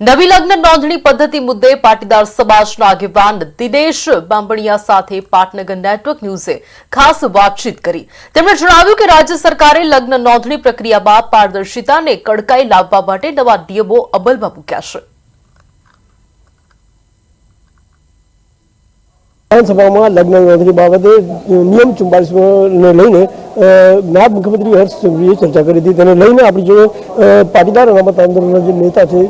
નવી લગ્ન નોંધણી પદ્ધતિ મુદ્દે પાટીદાર સમાજના આગેવાન દિનેશ બાંભણિયા સાથે પાટનગર નેટવર્ક ન્યૂઝે ખાસ વાતચીત કરી। તેમણે જણાવ્યું કે રાજ્ય સરકારે લગ્ન નોંધણી પ્રક્રિયામાં પારદર્શિતાને કડકાઈ લાવવા માટે નવા નિયમો અમલમાં મૂક્યા છે। विधानसभा लग्न नोंधणी बाबते नियम 44 ने लईने नायब मुख्यमंत्री हर्ष संघवीए चर्चा करी थी। लईने आपणी जो पाटीदार अनामत आंदोलनना जे नेता छे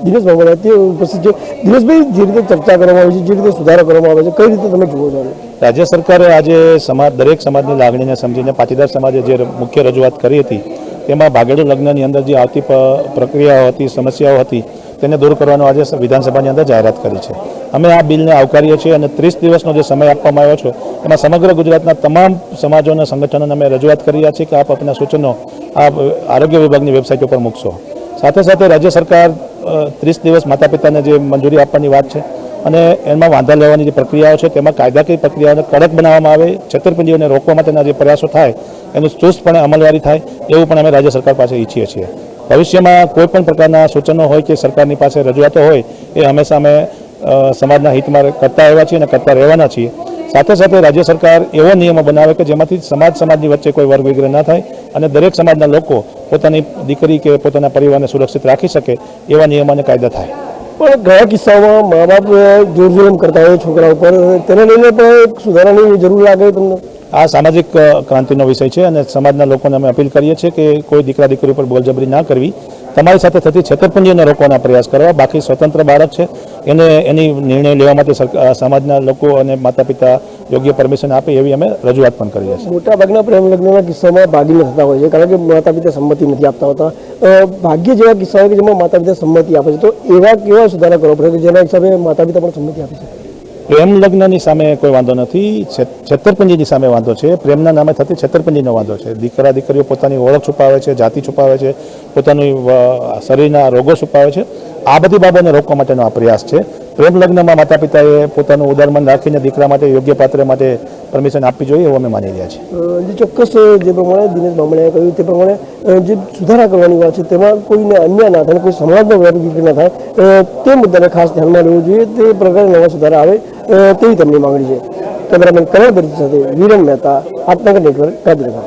दिनेश बांभणिया ते उपस्थित छे। दिनेशभाई, जे रीते चर्चा करवामां आवी छे, जे रीते सुधारा करवामां आवे छे, कई रीते तमे जुओ छो? राज्य सरकारे आज समाज दरेक समाजनी लागणीने समजीने पाटीदार समाजे जे मुख्य रजूआत करी हती तेमां भागेडू लग्ननी अंदर जे आवती प्रक्रियाओ हती, समस्याओ हती તેને દૂર કરવાનો આજે વિધાનસભાની અંદર જાહેરાત કરી છે। અમે આ બિલને આવકારીએ છીએ અને 30 દિવસનો જે સમય આપવામાં આવ્યો છે એમાં સમગ્ર ગુજરાતના તમામ સમાજોના સંગઠનોને અમે રજૂઆત કરી રહ્યા છીએ કે આપ આપના સૂચનો આ આરોગ્ય વિભાગની વેબસાઇટ ઉપર મૂકશો। સાથે સાથે રાજ્ય સરકાર 30 દિવસ માતા પિતાને જે મંજૂરી આપવાની વાત છે અને એમાં વાંધા લેવાની જે પ્રક્રિયાઓ છે તેમાં કાયદાકીય પ્રક્રિયાઓને કડક બનાવવામાં આવે, છેતરપિંડીઓને રોકવા માટેના જે પ્રયાસો થાય એનું ચુસ્તપણે અમલવારી થાય એવું પણ અમે રાજ્ય સરકાર પાસે ઈચ્છીએ છીએ। ભવિષ્યમાં કોઈપણ પ્રકારના સૂચનો હોય કે સરકારની પાસે રજૂઆતો હોય એ હંમેશા અમે સમાજના હિતમાં કરતા આવ્યા છીએ અને કરતા રહેવાના છીએ। સાથે સાથે રાજ્ય સરકાર એવો નિયમો બનાવે કે જેમાંથી સમાજની વચ્ચે કોઈ વર્ગ વિગ્રહ ન થાય અને દરેક સમાજના લોકો પોતાની દીકરી કે પોતાના પરિવારને સુરક્ષિત રાખી શકે એવા નિયમો અને કાયદા થાય। પણ ઘણા કિસ્સાઓમાં મા બાપ જોર જુલમ કરતા હોય છોકરા ઉપર, તેને લઈને પણ સુધારાની જરૂર લાગે તમને? આ સામાજિક ક્રાંતિનો વિષય છે અને સમાજના લોકોને અમે અપીલ કરીએ છીએ કે કોઈ દીકરા દીકરી ઉપર બોલજબરી ના કરવી, તમારી સાથે થતી છેતરપિંડીઓને રોકવાના પ્રયાસ કરવા। બાકી સ્વતંત્ર બાળક છે એને એની નિર્ણય લેવા માટે સમાજના લોકો અને માતા પિતા યોગ્ય પરમિશન આપે એવી અમે રજૂઆત પણ કરીએ છીએ। મોટાભાગના પ્રેમ લગ્નના કિસ્સામાં ભાગીને થતા હોય છે કારણ કે માતા પિતા સંમતિ નથી આપતા હોતા। ભાગ્ય જેવા કિસ્સાઓ કે જેમાં માતા પિતા સંમતિ આપે છે, તો એવા કેવા સુધારા કરવા પડે કે જેના હિસાબે માતા પિતા પણ સંમતિ આપી શકે? પ્રેમ લગ્નની સામે કોઈ વાંધો નથી, છેતરપિંડીની સામે વાંધો છે। પ્રેમના નામે થતી છેતરપિંડીનો વાંધો છે। દીકરા દીકરીઓ પોતાની ઓળખ છુપાવે છે, જાતિ છુપાવે છે, પોતાની શરીરના રોગો છુપાવે છે। આ બધી બાબતને રોકવા માટેનો આ પ્રયાસ છે। પ્રેમ લગ્નમાં માતા પિતાએ પોતાનું ઉદારમન રાખીને દીકરા માટે યોગ્ય પાત્ર માટે પરમિશન આપવી જોઈએ એવું અમે માની રહ્યા છીએ। જે ચોક્કસ જે પ્રમાણે દિનેશ બાંભણિયાએ કહ્યું તે પ્રમાણે જે સુધારા કરવાની વાત છે તેમાં કોઈને અન્યાય ના થાય, કોઈ સમાજનો વ્યાપક ના થાય તે મુદ્દાને ખાસ ધ્યાનમાં લેવું જોઈએ। તે પ્રકારે નવા સુધારા આવે તેવી તેમની માંગણી છે। કેમેરામેન કરણ બરજી સાથે વિરન મહેતા, પાટનગર નેટવર્ક, ગાંધીનગર।